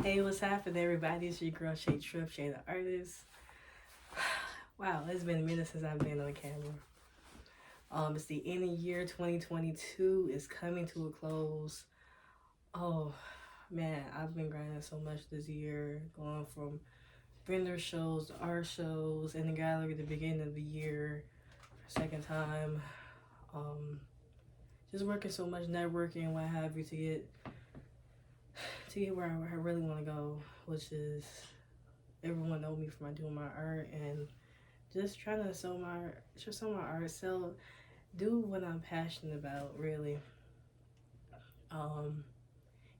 Hey, what's happening, everybody? It's your girl Shay Shay the artist. Wow, it's been a minute since I've been on camera. It's the end of year 2022 is coming to a close. Oh man, I've been grinding so much this year, going from vendor shows to art shows in the gallery at the beginning of the year, second time. Just working so much, networking and what have you to get where I really want to go, which is everyone know me from doing my art and just trying to show my art, do what I'm passionate about, really.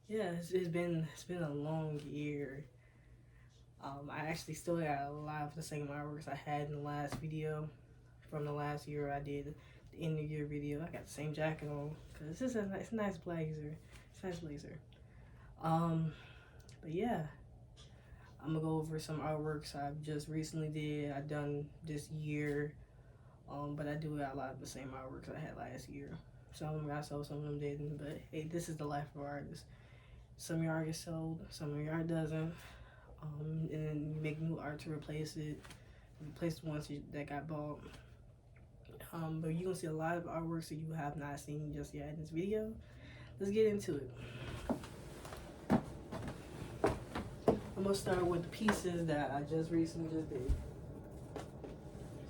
Yeah, it's been a long year. I actually still got a lot of the same artworks I had in the last video from the last year I did the end of the year video. I got the same jacket on because it's just a nice blazer. It's a nice blazer. But yeah, I'm gonna go over some artworks I've just recently did. I done this year. But I do got a lot of the same artworks I had last year. Some of them got sold, some of them didn't. But hey, this is the life of an artist. Some of your art gets sold, some of your art doesn't. And then you make new art to replace the ones that got bought. But you're gonna see a lot of artworks that you have not seen just yet in this video. Let's get into it. I'm gonna start with the pieces that I just recently did.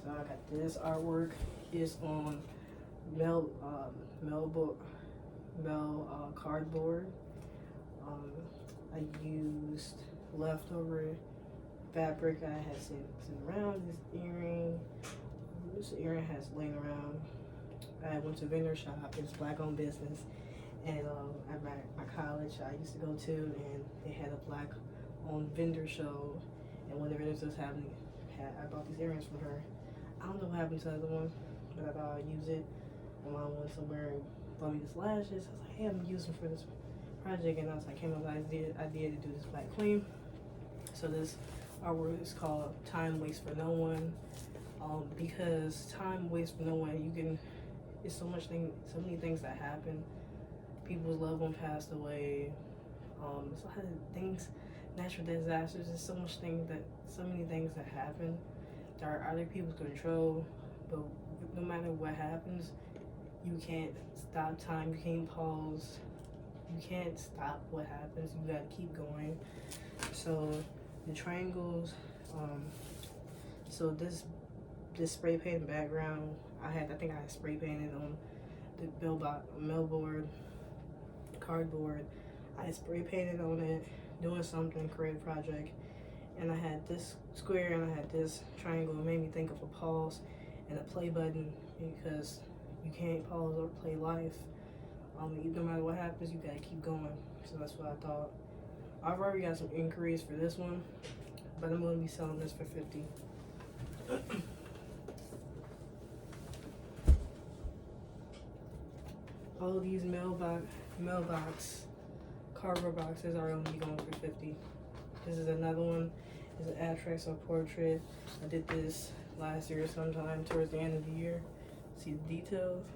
So I got this artwork. It's on Mel cardboard. I used leftover fabric I had sitting around. This earring has laying around. I went to a vendor shop. It's black-owned business, and at my college I used to go to, and they had a black-owned vendor show. And when the vendors was having, I bought these earrings from her. I don't know what happened to the other one, but I thought I'd use it. My mom went somewhere and bought me these lashes. I was like, hey, I'm gonna use them for this project, and I was like, came up with the idea to do this black queen. So this artwork is called Time Waits for No One. Because time waits for no one. It's so many things that happen. People's loved one passed away. There's a lot of things, natural disasters. There's so many things that happen that are out of people's control. But no matter what happens, you can't stop time. You can't pause. You can't stop what happens. You gotta keep going. So the triangles. So this spray painted background, I think I spray painted on the cardboard. I spray painted on it, doing something, creative project, and I had this square and I had this triangle. It made me think of a pause and a play button, because you can't pause or play life. No matter what happens, you gotta keep going. So that's what I thought. I've already got some inquiries for this one, but I'm gonna be selling this for $50. All of these mailbox cardboard boxes are gonna be going for $50. This is another one. It's an abstract self-portrait. I did this last year sometime towards the end of the year. See the details.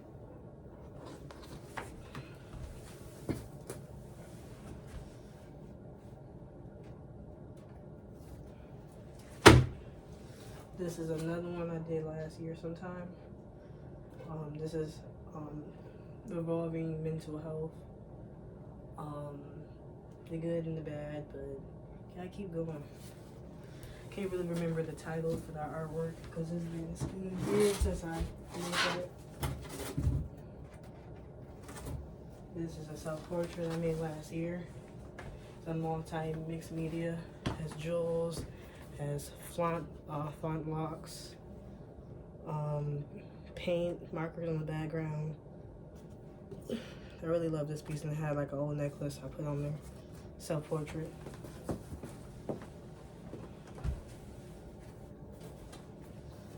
This is another one I did last year sometime. This is revolving mental health. The good and the bad, but gotta keep going. Can't really remember the title for that artwork because it's been years since I made it. This is a self-portrait I made last year. It's a multi-mixed media. It has jewels, has font locks, paint markers on the background. I really love this piece, and it had like an old necklace I put on there. Self-portrait.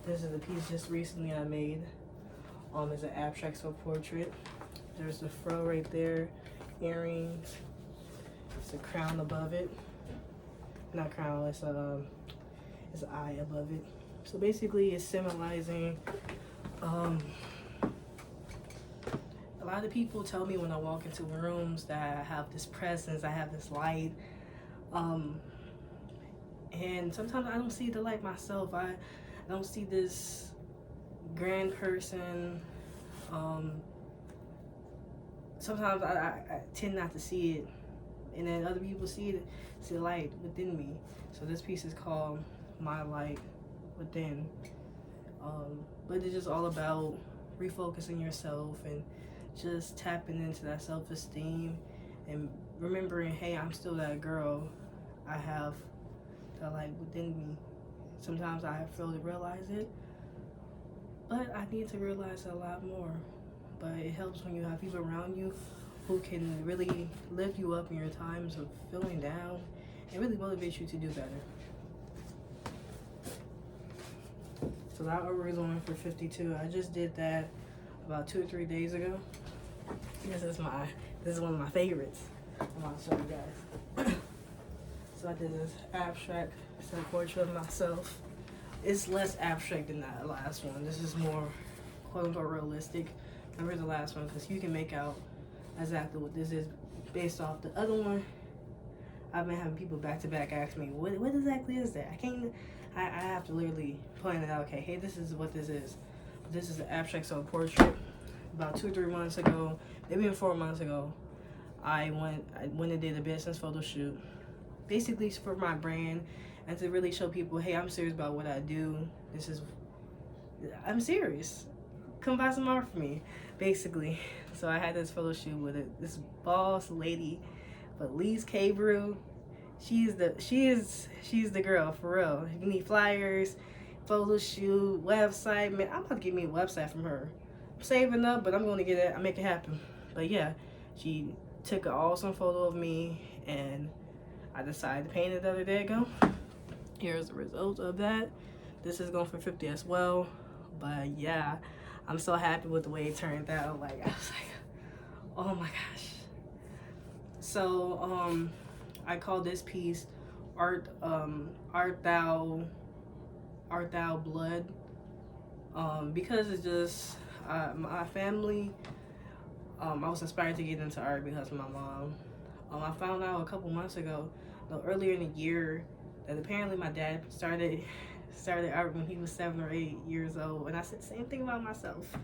This is a piece just recently I made. It's an abstract self-portrait. There's the fro right there, earrings. It's a crown above it. Not crown. It's an eye above it. So basically, it's symbolizing. A lot of people tell me when I walk into rooms that I have this presence, I have this light. And sometimes I don't see the like myself. I don't see this grand person. Sometimes I tend not to see it, and then other people see the light within me. So this piece is called My Light Within. But it's just all about refocusing yourself and just tapping into that self-esteem and remembering, hey, I'm still that girl. I have that light within me. Sometimes I fail to realize it, but I need to realize it a lot more. But it helps when you have people around you who can really lift you up in your times of feeling down and really motivate you to do better. So that artwork is on for 52. I just did that about 2 or 3 days ago. This is one of my favorites. I'm gonna show you guys. So I did this abstract self-portrait of myself. It's less abstract than that last one. This is more quote-unquote realistic. Remember the last one, because you can make out exactly what this is based off the other one. I've been having people back to back ask me, what exactly is that? I have to literally point it out. Okay, hey, this is what this is. This is an abstract self-portrait. About 2 or 3 months ago, maybe 4 months ago, I went and did a business photo shoot, basically for my brand and to really show people, hey, I'm serious about what I do. I'm serious. Come buy some art for me, basically. So I had this photo shoot with this boss lady, Felice Cabrew. She's the girl, for real. If you need flyers, photo shoot, website, man, I'm about to get me a website from her. I'm saving up, but I'm going to get it. I make it happen. But yeah, she took an awesome photo of me, and I decided to paint it the other day ago. Here's the result of that. This is going for 50 as well. But yeah, I'm so happy with the way it turned out. Like, I was like, oh my gosh. So I call this piece Art Thou Blood, because it's just my family. I was inspired to get into art because of my mom. I found out a couple months ago, earlier in the year, that apparently my dad started art when he was 7 or 8 years old, and I said the same thing about myself.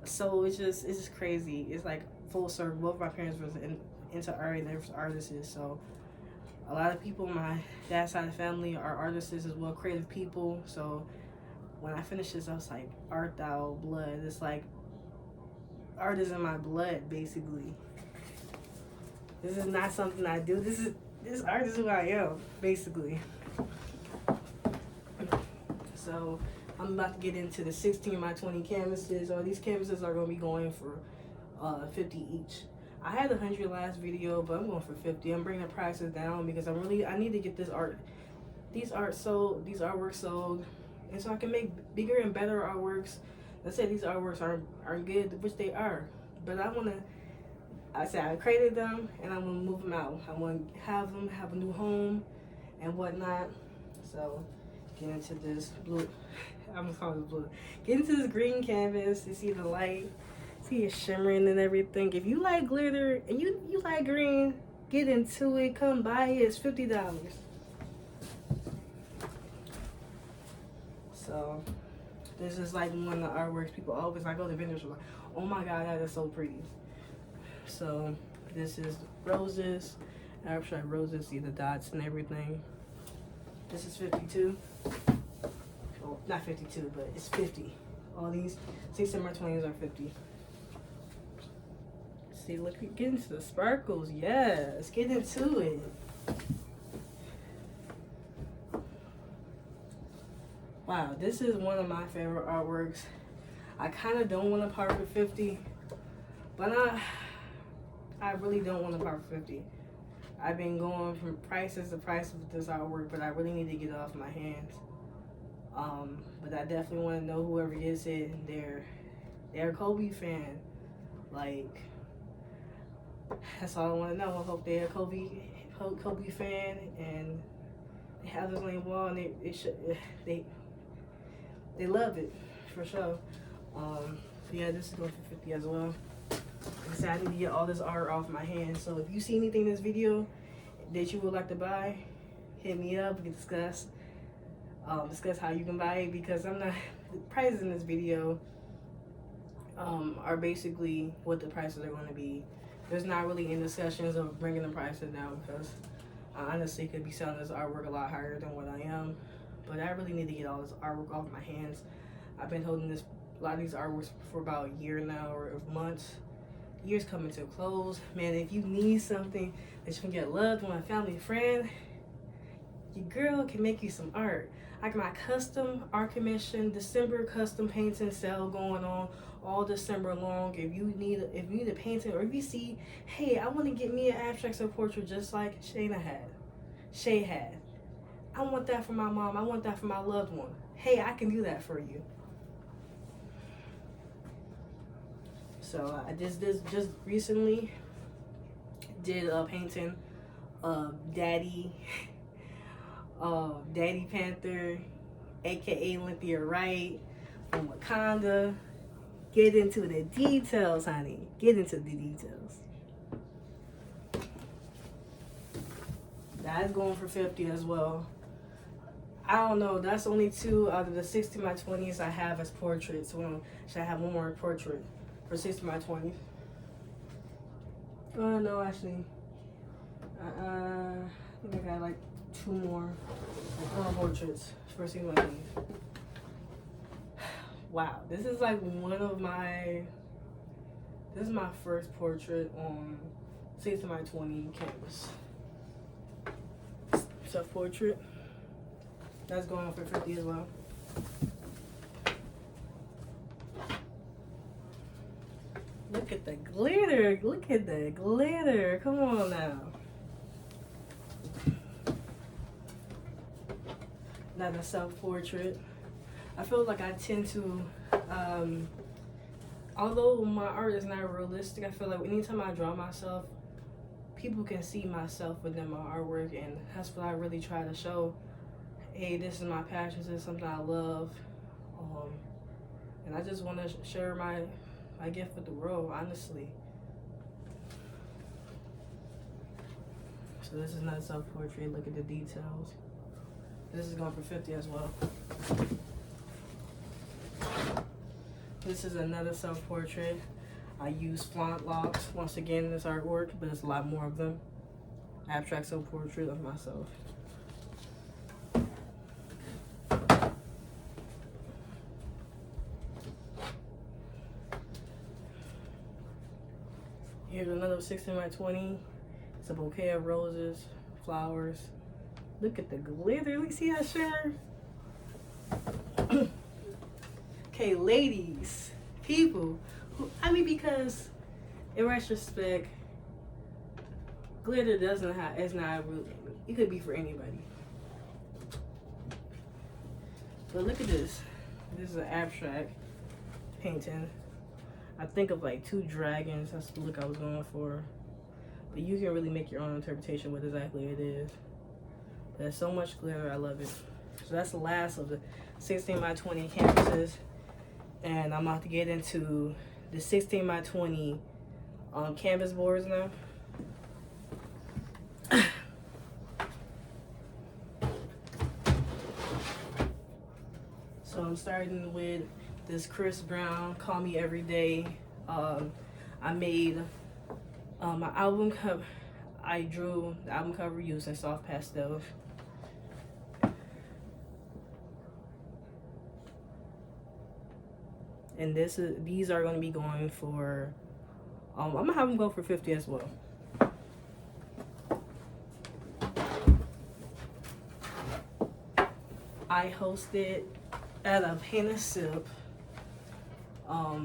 So it's just crazy. It's like full circle. Both of my parents was into art, and they were artists. So a lot of people on my dad's side of the family are artists as well, creative people. So when I finished this, I was like, Art Thou Blood. It's like art is in my blood, basically. This is not something I do. This art is who I am, basically. So I'm about to get into the 16 by 20 canvases. These canvases are going to be going for 50 each. I had 100 last video, but I'm going for 50. I'm bringing the prices down because I need to get these artworks sold, and so I can make bigger and better artworks. I said these artworks aren't good, which they are, but I created them, and I'm gonna move them out. I want to have them have a new home and whatnot. So get into this blue. I'm gonna call it blue. Get into this green canvas. You see the light. See it shimmering and everything. If you like glitter and you like green, get into it. Come buy it. It's $50. So this is like one of the artworks people always like. Go to vendors are like, oh my god, that is so pretty. So this is roses. Abstract roses. See the dots and everything. This is 52. Oh, not 52, but it's 50. All these 16 by 20s are 50. See, look, get into the sparkles. Yes, get into it. Wow, this is one of my favorite artworks. I kind of don't want to part with 50, but I really don't want to part with 50. I've been going from prices to prices with this artwork, but I really need to get it off my hands. But I definitely want to know whoever gets it, they're a Kobe fan. Like, that's all I want to know. I hope they're a Kobe fan, and they have this on their wall, and they love it for sure. Yeah, this is going for 50 as well. Like I said, I need to get all this art off my hands. So if you see anything in this video that you would like to buy, hit me up. We can discuss how you can buy it, because I'm not, the prices in this video are basically what the prices are going to be. There's not really any discussions of bringing the prices down, because I honestly could be selling this artwork a lot higher than what I am. But I really need to get all this artwork off my hands. I've been holding a lot of these artworks for about a year now, or months. Years coming to a close. Man, if you need something that you can get loved one, family, friend, your girl can make you some art. I got my custom art commission December custom painting sale going on all December long. If you need a painting, or if you see, hey, I want to get me an abstract self-portrait just like Shay had. I want that for my mom. I want that for my loved one. Hey, I can do that for you. So I just recently did a painting of Daddy Panther, aka Lynthia Wright from Wakanda. Get into the details, honey. Get into the details. That's going for $50 as well. I don't know. That's only 2 out of the 60 by 20s I have as portraits. Well, should I have one more portrait for 60 by 20s? No, actually. I think I got like 2 more portraits for 60 by 20s. Wow, this is like this is my first portrait on 60 by 20 canvas. Self-portrait. That's going for $50 as well. Look at the glitter. Look at the glitter. Come on now. Another self-portrait. I feel like I tend to, although my art is not realistic, I feel like anytime I draw myself, people can see myself within my artwork, and that's what I really try to show. Hey, this is my passion, this is something I love, and I just want to share my gift with the world, honestly. So this is not self-portrait. Look at the details. This is going for $50 as well. This is another self-portrait. I use flaunt locks once again in this artwork, but there's a lot more of them. Abstract self-portrait of myself. Here's another 16 by 20. It's a bouquet of roses, flowers. Look at the glitter. Look, see that shimmer? Okay, ladies, people, because in retrospect, glitter it's not really, it could be for anybody. But look at this. This is an abstract painting. I think of like 2 dragons. That's the look I was going for. But you can really make your own interpretation what exactly it is. There's so much glitter. I love it. So that's the last of the 16 by 20 canvases. And I'm about to get into the 16 by 20 canvas boards now. So I'm starting with this Chris Brown, Call Me Every Day. I made my album cover. I drew the album cover using soft pastel. And these are going to be going for, I'm going to have them go for $50 as well. I hosted at a Paint and Sip, I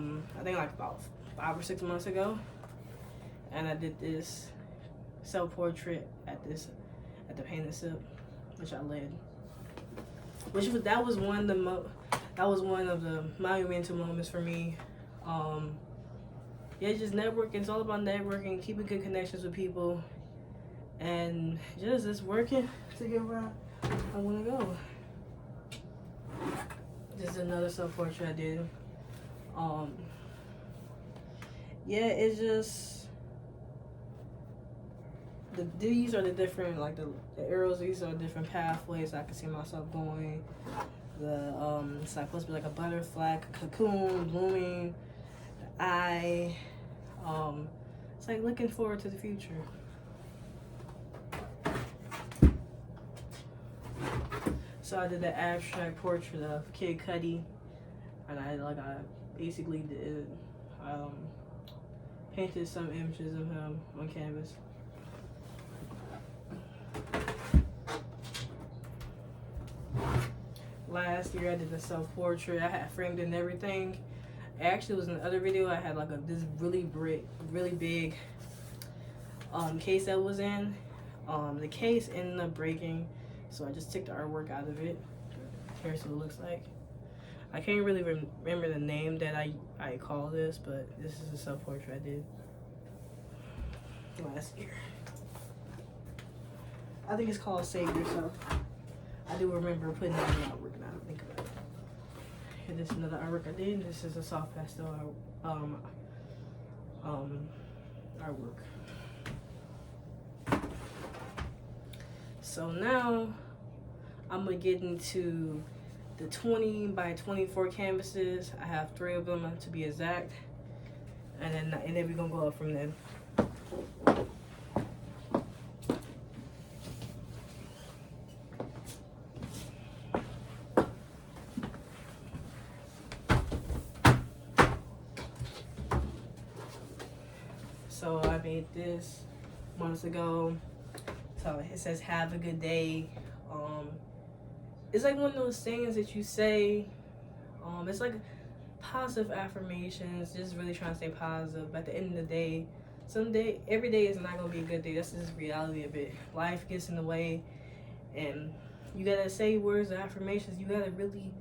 think like about 5 or 6 months ago. And I did this self-portrait at the Paint and Sip, which I led. That was one of the monumental moments for me. Yeah, just networking. It's all about networking, keeping good connections with people, and just working to get where I want to go. This is another self-portrait I did. Yeah, it's just, these are the different, like the arrows. These are different pathways I can see myself going. It's like supposed to be like a butterfly, cocoon, blooming. I It's like looking forward to the future. So I did the abstract portrait of Kid Cudi, and I basically did painted some images of him on canvas. Last year I did a self-portrait. I had framed it and everything. It actually was in the other video. I had like this really big case that was in. The case ended up breaking, so I just took the artwork out of it. Here's what it looks like. I can't really remember the name that I call this, but this is a self-portrait I did last year. I think it's called Save Yourself. I do remember putting that in the artwork now I think about it. And this is another artwork I did. This is a soft pastel artwork. So now I'm gonna get into the 20 by 24 canvases. I have 3 of them to be exact, and then we're gonna go up from there. So I made this months ago. So it says "Have a good day." It's like one of those things that you say. It's like positive affirmations, just really trying to stay positive. At the end of the day, every day is not gonna be a good day. That's just the reality of it. Life gets in the way, and you gotta say words of affirmations. You gotta really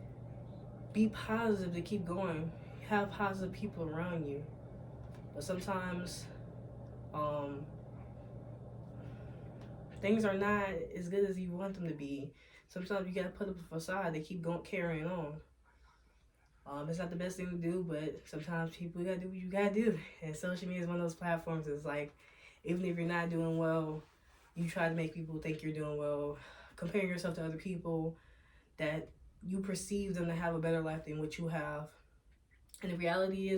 be positive to keep going. Have positive people around you, but sometimes things are not as good as you want them to be. Sometimes you gotta put up a facade to keep carrying on. It's not the best thing to do, but sometimes you gotta do what you gotta do. And social media is one of those platforms that's like, even if you're not doing well, you try to make people think you're doing well, comparing yourself to other people that you perceive them to have a better life than what you have. And the reality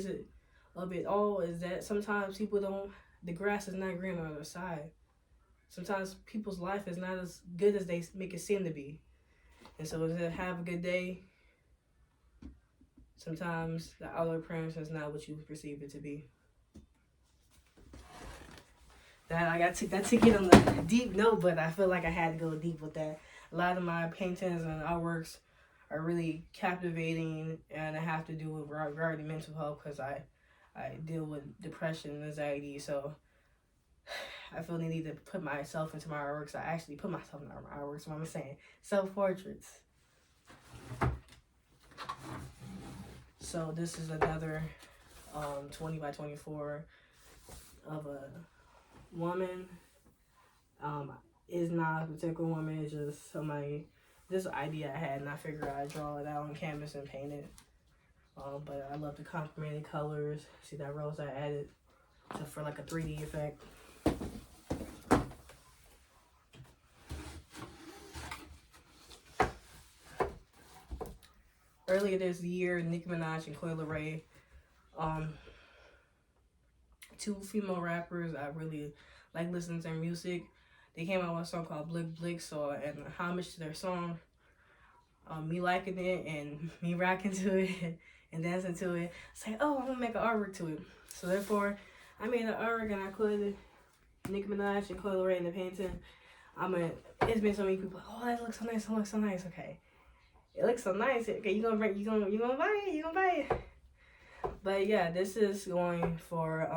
of it all is that sometimes the grass is not green on the other side. Sometimes people's life is not as good as they make it seem to be. And so to have a good day, sometimes the outer appearance is not what you perceive it to be. That took it on a deep note, but I feel like I had to go deep with that. A lot of my paintings and artworks are really captivating, and I have to do with regarding mental health because I deal with depression and anxiety. So I feel the need to put myself into my artworks. I actually put myself in my artworks. What I'm saying, self-portraits. So this is another 20 by 24 of a woman. It's not a particular woman. It's just somebody. This idea I had, and I figured I'd draw it out on canvas and paint it. But I love the complementing colors. See that rose I added for like a 3D effect. Earlier this year, Nicki Minaj and Coi Leray, 2 female rappers I really like listening to their music. They came out with a song called Blick Blick, so and homage to their song. Me liking it and me rocking to it and dancing to it. It's like, oh, I'm gonna make an artwork to it. So therefore, I made an artwork and I included Nicki Minaj and Coi Leray in the painting. It's been so many people. Oh, that looks so nice. That looks so nice. Okay, it looks so nice. Okay, you gonna buy it? You gonna buy it? But yeah, this is going for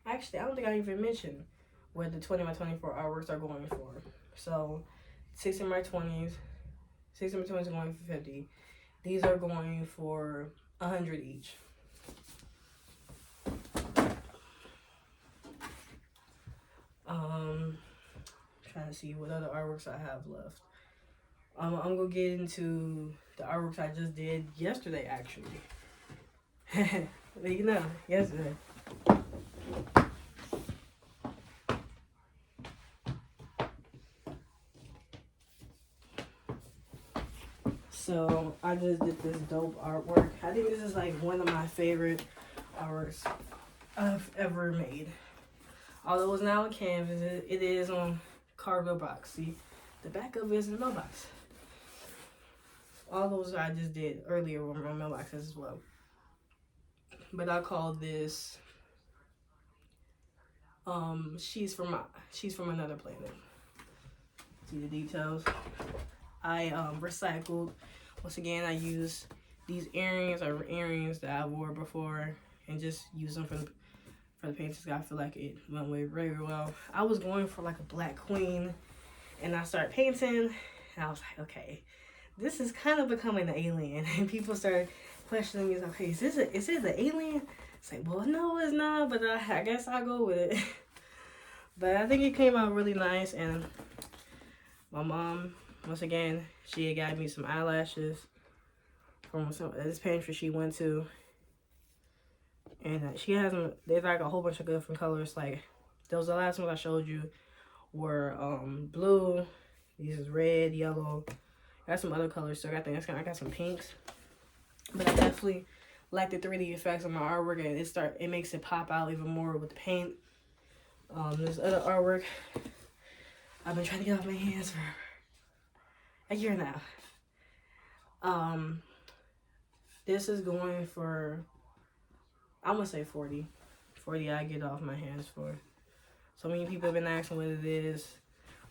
Actually, I don't think I even mentioned what the 20 by 24 artworks are going for. So 16 by 20s, 16 by 20s are going for 50. These are going for 100 each. Trying to see what other artworks I have left. I'm gonna get into the artworks I just did yesterday, actually. But yesterday. So I just did this dope artwork. I think this is like one of my favorite artworks I've ever made. Although it's now on canvas, it is on cardboard box. See, the back of it is in the mailbox. All those I just did earlier were on mailboxes as well. But I call this she's from another planet. See the details. I recycled. Once again, I used these earrings that I wore before and just use them for the paintings. I feel like it went away very well. I was going for like a black queen, and I started painting, and I was like, okay, this is kind of becoming an alien. And people started questioning me, okay, is it the alien? It's like, well, no, it's not, but I guess I'll go with it. But I think it came out really nice, and my mom, once again, she had got me some eyelashes from this pantry she went to. And she has them, there's like a whole bunch of different colors. Like, those the last ones I showed you were blue. These is red, yellow. I got some other colors too. I got some pinks. But I definitely like the 3D effects of my artwork, and it makes it pop out even more with the paint. This other artwork I've been trying to get off my hands for a year now. This is going for, I'm gonna say 40. 40 I get off my hands for. So many people have been asking what it is.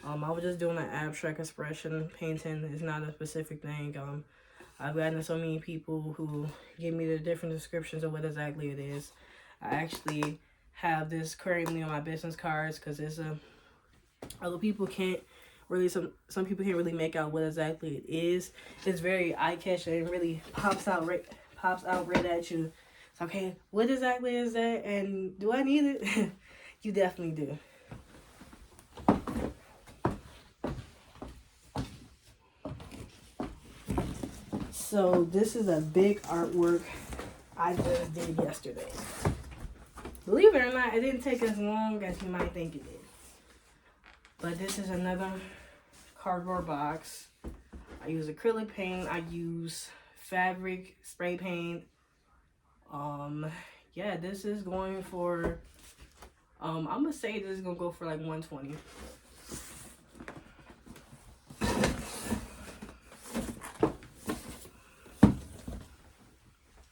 I was just doing an abstract expression painting. It's not a specific thing. I've gotten so many people who give me the different descriptions of what exactly it is. I actually have this currently on my business cards because it's other people can't really, some people can't really make out what exactly it is. It's very eye-catching and really pops out right at you. It's okay, what exactly is that, and do I need it? You definitely do. So this is a big artwork I just did yesterday. Believe it or not, it didn't take as long as you might think it did. But this is another cardboard box. I use acrylic paint. I use fabric spray paint. Yeah, this is going for, I'm gonna say this is gonna go for like $120.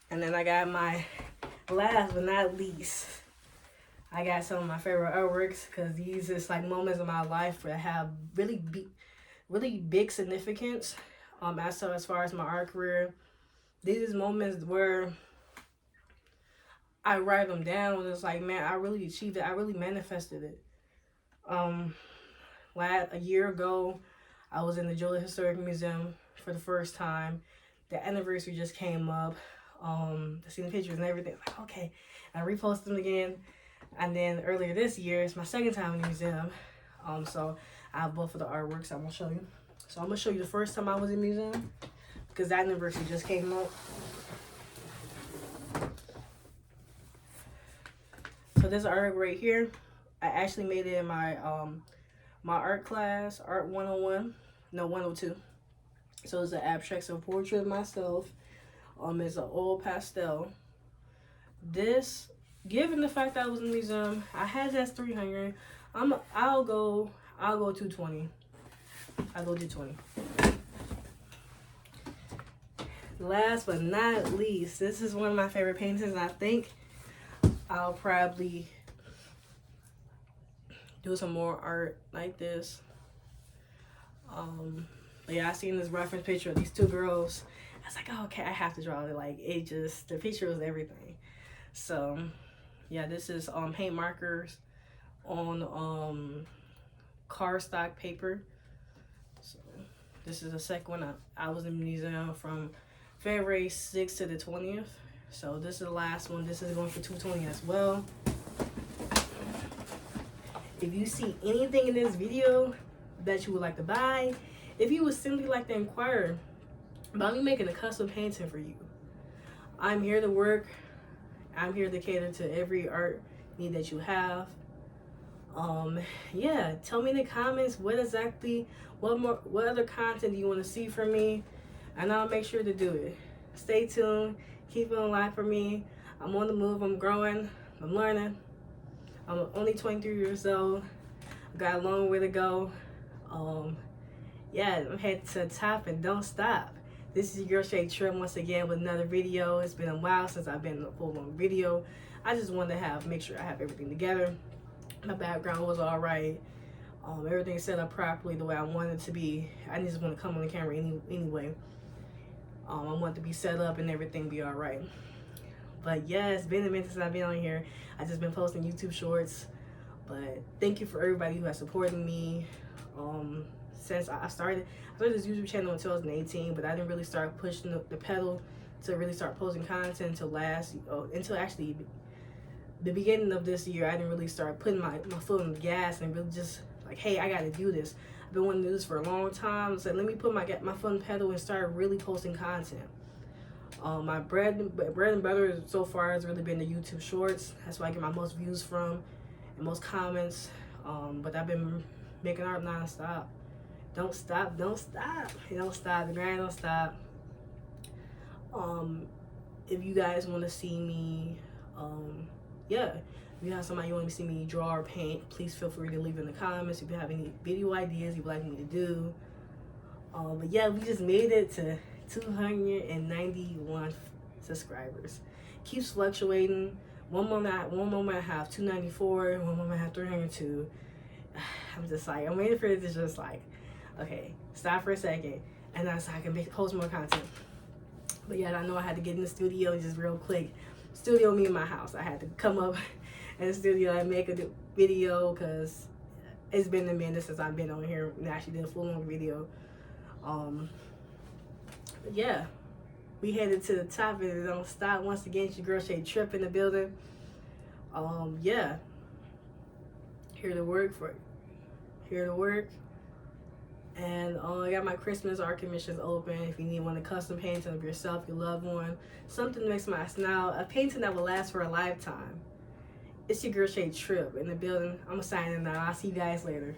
And then I got my last but not least, I got some of my favorite artworks, because these is like moments of my life that have really big significance. As far as my art career, these is moments where I write them down and it's like, man, I really achieved it. I really manifested it. A year ago, I was in the Georgia Historic Museum for the first time. The anniversary just came up. Seeing the pictures and everything, like, okay, I reposted them again. And then earlier this year, it's my second time in the museum. So I have both of the artworks I'm gonna show you. So I'm gonna show you the first time I was in the museum, because that anniversary just came up. So this artwork right here, I actually made it in my my art class, Art 101, no 102. So it's an abstract self-portrait of myself. It's an oil pastel. This, given the fact that I was in the museum, I had that 300. I'll go 220. I'll go 220. Last but not least, this is one of my favorite paintings, and I think I'll probably do some more art like this. But yeah, I seen this reference picture of these two girls. I was like, oh, okay, I have to draw it. Like, it just, the picture was everything. So yeah, this is paint markers on cardstock paper. So this is the second one. I was in the museum from February 6th to the 20th. So this is the last one. This is going for $220 as well. If you see anything in this video that you would like to buy, if you would simply like to inquire about me making a custom painting for you, I'm here to work. I'm here to cater to every art need that you have. Yeah, tell me in the comments what other content do you want to see from me. and I'll make sure to do it. Stay tuned. Keep it on line for me. I'm on the move. I'm growing. I'm learning. I'm only 23 years old. I got a long way to go. Yeah, I'm headed to the top and don't stop. This is your girl Shay Trim once again with another video. It's been a while since I've been in a full-on video. I just wanted to make sure I have everything together. My background was all right. Everything set up properly the way I wanted it to be. I just want to come on the camera anyway. I want it to be set up and everything be all right. But yeah, it's been a minute since I've been on here. I just been posting YouTube shorts. But thank you for everybody who has supported me. Since I started this YouTube channel in 2018, but I didn't really start pushing the pedal to really start posting content until actually the beginning of this year. I didn't really start putting my foot on the gas and really just like, hey, I gotta do this. I've been wanting to do this for a long time, so let me put my foot on the pedal and start really posting content. My bread and butter so far has really been the YouTube shorts. That's where I get my most views from and most comments. But I've been making art non-stop. Don't stop, don't stop. It don't stop, the grind don't stop. If you guys want to see me, yeah, if you have somebody you want to see me draw or paint, please feel free to leave in the comments. If you have any video ideas you'd like me to do. But yeah, we just made it to 291 subscribers. Keeps fluctuating. One moment I have 294, one moment I have 302. I'm just like, I'm waiting for it to just like, okay, stop for a second, and then so I can post more content. But yeah, I know I had to get in the studio just real quick. Studio me in my house. I had to come up in the studio and make a video because it's been a minute since I've been on here and actually did a full-on video. But yeah, we headed to the top and it don't stop. Once again, it's your girl Shay Trip in the building. Yeah, here to work. And I got my Christmas art commissions open. If you need one, a custom painting of yourself, your loved one, something to make my smile, a painting that will last for a lifetime. It's your girl Shay Trip in the building. I'm signing now. I'll see you guys later.